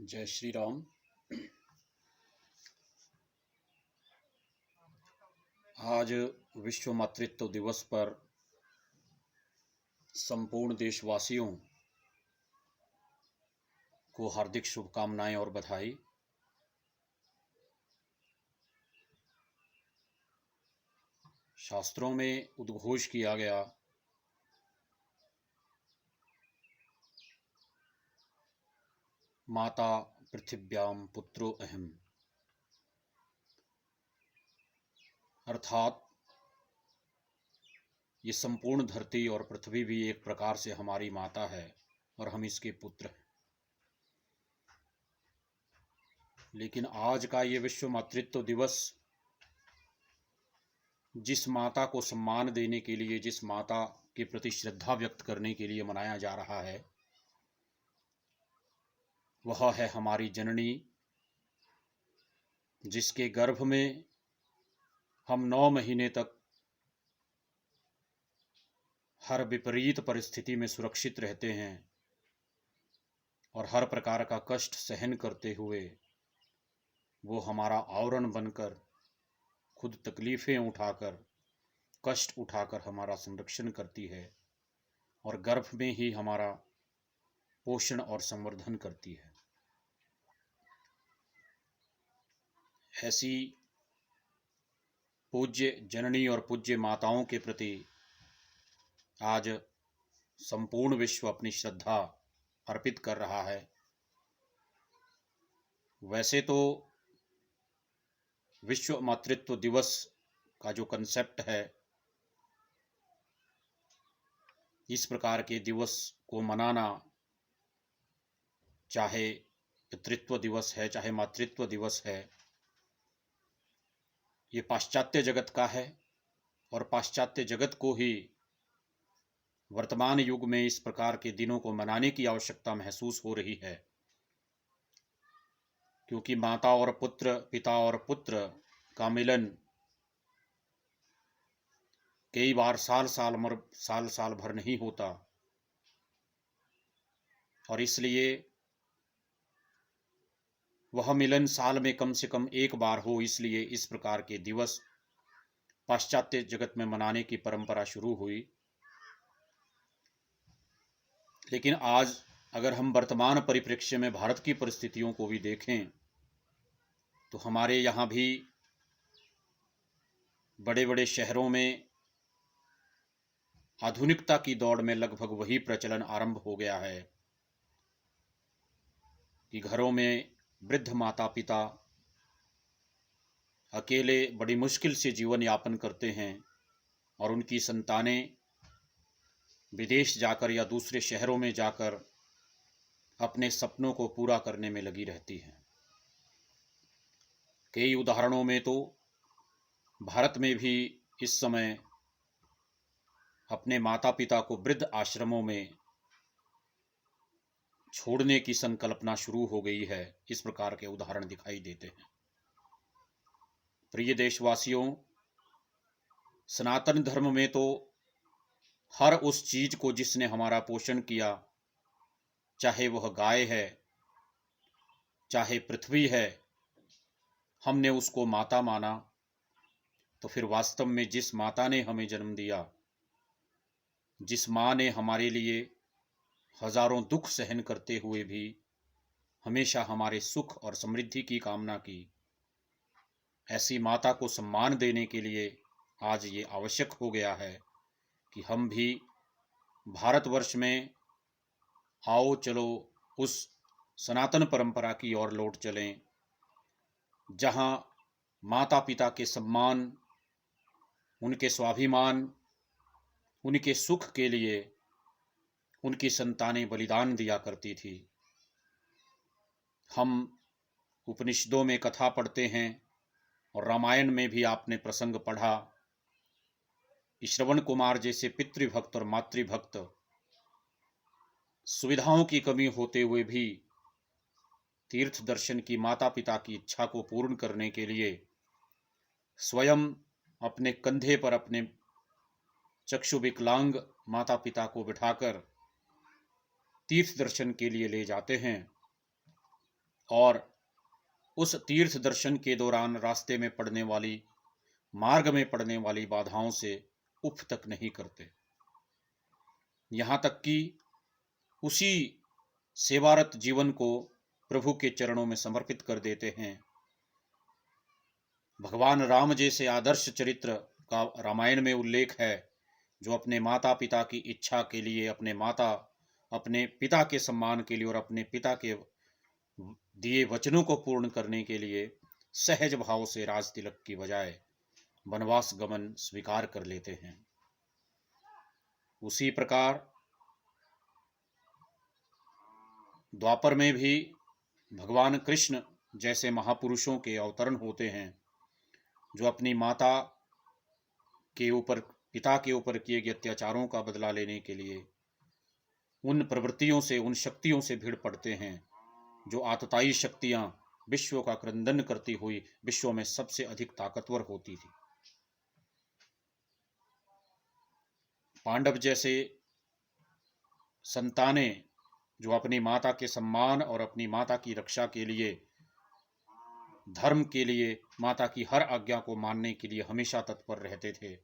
जय श्री राम। आज विश्व मातृत्व दिवस पर संपूर्ण देशवासियों को हार्दिक शुभकामनाएं और बधाई। शास्त्रों में उद्घोष किया गया माता पृथिव्याम पुत्रो अहम, अर्थात ये संपूर्ण धरती और पृथ्वी भी एक प्रकार से हमारी माता है और हम इसके पुत्र हैं। लेकिन आज का ये विश्व मातृत्व दिवस जिस माता को सम्मान देने के लिए, जिस माता के प्रति श्रद्धा व्यक्त करने के लिए मनाया जा रहा है, वह है हमारी जननी, जिसके गर्भ में हम 9 महीने तक हर विपरीत परिस्थिति में सुरक्षित रहते हैं और हर प्रकार का कष्ट सहन करते हुए वो हमारा आवरण बनकर खुद तकलीफ़ें उठाकर, कष्ट उठाकर हमारा संरक्षण करती है और गर्भ में ही हमारा पोषण और संवर्धन करती है। ऐसी पूज्य जननी और पूज्य माताओं के प्रति आज संपूर्ण विश्व अपनी श्रद्धा अर्पित कर रहा है। वैसे तो विश्व मातृत्व दिवस का जो कंसेप्ट है, इस प्रकार के दिवस को मनाना, चाहे पितृत्व दिवस है चाहे मातृत्व दिवस है, ये पाश्चात्य जगत का है और पाश्चात्य जगत को ही वर्तमान युग में इस प्रकार के दिनों को मनाने की आवश्यकता महसूस हो रही है, क्योंकि माता और पुत्र, पिता और पुत्र का मिलन कई बार साल साल भर नहीं होता और इसलिए वह मिलन साल में कम से कम एक बार हो, इसलिए इस प्रकार के दिवस पाश्चात्य जगत में मनाने की परंपरा शुरू हुई। लेकिन आज अगर हम वर्तमान परिप्रेक्ष्य में भारत की परिस्थितियों को भी देखें तो हमारे यहाँ भी बड़े बड़े शहरों में आधुनिकता की दौड़ में लगभग वही प्रचलन आरंभ हो गया है कि घरों में वृद्ध माता पिता अकेले बड़ी मुश्किल से जीवन यापन करते हैं और उनकी संतानें विदेश जाकर या दूसरे शहरों में जाकर अपने सपनों को पूरा करने में लगी रहती हैं। कई उदाहरणों में तो भारत में भी इस समय अपने माता पिता को वृद्ध आश्रमों में छोड़ने की संकल्पना शुरू हो गई है। इस प्रकार के उदाहरण दिखाई देते हैं। प्रिय देशवासियों, सनातन धर्म में तो हर उस चीज को जिसने हमारा पोषण किया, चाहे वह गाय है चाहे पृथ्वी है, हमने उसको माता माना। तो फिर वास्तव में जिस माता ने हमें जन्म दिया, जिस माँ ने हमारे लिए हजारों दुख सहन करते हुए भी हमेशा हमारे सुख और समृद्धि की कामना की, ऐसी माता को सम्मान देने के लिए आज ये आवश्यक हो गया है कि हम भी भारतवर्ष में आओ चलो उस सनातन परंपरा की ओर लौट चलें, जहाँ माता पिता के सम्मान, उनके स्वाभिमान, उनके सुख के लिए उनकी संतानें बलिदान दिया करती थी। हम उपनिषदों में कथा पढ़ते हैं और रामायण में भी आपने प्रसंग पढ़ा, श्रवण कुमार जैसे पितृभक्त और मातृभक्त सुविधाओं की कमी होते हुए भी तीर्थ दर्शन की माता पिता की इच्छा को पूर्ण करने के लिए स्वयं अपने कंधे पर अपने चक्षु विकलांग माता पिता को बिठाकर तीर्थ दर्शन के लिए ले जाते हैं और उस तीर्थ दर्शन के दौरान रास्ते में पड़ने वाली, मार्ग में पड़ने वाली बाधाओं से उफ तक नहीं करते। यहाँ तक कि उसी सेवारत जीवन को प्रभु के चरणों में समर्पित कर देते हैं। भगवान राम जैसे आदर्श चरित्र का रामायण में उल्लेख है, जो अपने माता पिता की इच्छा के लिए, अपने पिता के सम्मान के लिए और अपने पिता के दिए वचनों को पूर्ण करने के लिए सहज भाव से राज तिलक की बजाय वनवास गमन स्वीकार कर लेते हैं। उसी प्रकार द्वापर में भी भगवान कृष्ण जैसे महापुरुषों के अवतरण होते हैं, जो अपनी माता के ऊपर, पिता के ऊपर किए गए अत्याचारों का बदला लेने के लिए उन प्रवृत्तियों से, उन शक्तियों से भिड़ पड़ते हैं जो आतताई शक्तियां विश्व का क्रंदन करती हुई विश्व में सबसे अधिक ताकतवर होती थी। पांडव जैसे संतानें जो अपनी माता के सम्मान और अपनी माता की रक्षा के लिए, धर्म के लिए, माता की हर आज्ञा को मानने के लिए हमेशा तत्पर रहते थे,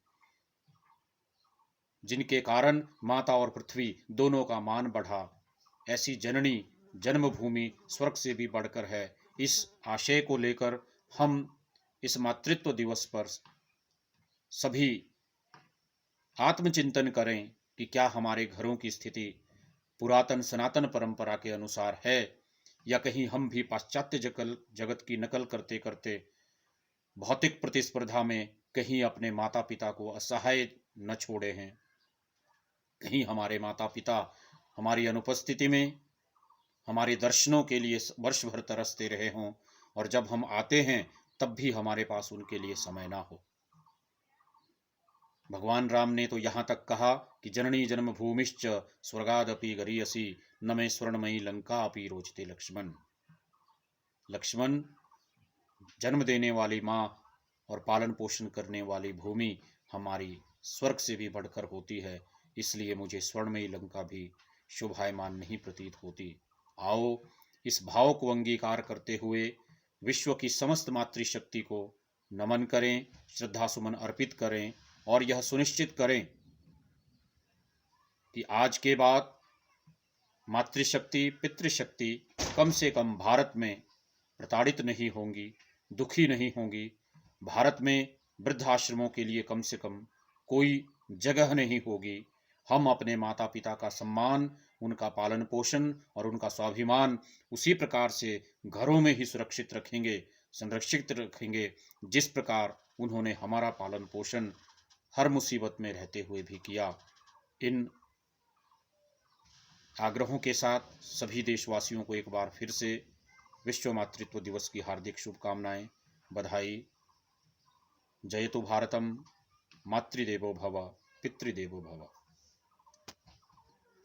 जिनके कारण माता और पृथ्वी दोनों का मान बढ़ा। ऐसी जननी जन्मभूमि स्वर्ग से भी बढ़कर है, इस आशय को लेकर हम इस मातृत्व दिवस पर सभी आत्मचिंतन करें कि क्या हमारे घरों की स्थिति पुरातन सनातन परंपरा के अनुसार है, या कहीं हम भी पाश्चात्य जगत की नकल करते करते भौतिक प्रतिस्पर्धा में कहीं अपने माता पिता को असहाय न छोड़े हैं। कहीं हमारे माता पिता हमारी अनुपस्थिति में हमारे दर्शनों के लिए वर्ष भर तरसते रहे हों, और जब हम आते हैं तब भी हमारे पास उनके लिए समय ना हो। भगवान राम ने तो यहाँ तक कहा कि जननी जन्मभूमिश्च स्वर्गादपि गरीयसी न मे स्वर्णमयी लंका अपि रोचते लक्ष्मण। लक्ष्मण, जन्म देने वाली माँ और पालन पोषण करने वाली भूमि हमारी स्वर्ग से भी बढ़कर होती है, इसलिए मुझे स्वर्णमयी लंका भी शोभायमान नहीं प्रतीत होती। आओ इस भाव को अंगीकार करते हुए विश्व की समस्त मातृशक्ति को नमन करें, श्रद्धा सुमन अर्पित करें और यह सुनिश्चित करें कि आज के बाद मातृशक्ति, पितृशक्ति कम से कम भारत में प्रताड़ित नहीं होंगी, दुखी नहीं होंगी। भारत में वृद्धाश्रमों के लिए कम से कम कोई जगह नहीं होगी। हम अपने माता पिता का सम्मान, उनका पालन पोषण और उनका स्वाभिमान उसी प्रकार से घरों में ही सुरक्षित रखेंगे, संरक्षित रखेंगे, जिस प्रकार उन्होंने हमारा पालन पोषण हर मुसीबत में रहते हुए भी किया। इन आग्रहों के साथ सभी देशवासियों को एक बार फिर से विश्व मातृत्व दिवस की हार्दिक शुभकामनाएं, बधाई। जयतु भारतम, मातृदेवो भव, पितृदेवो भव।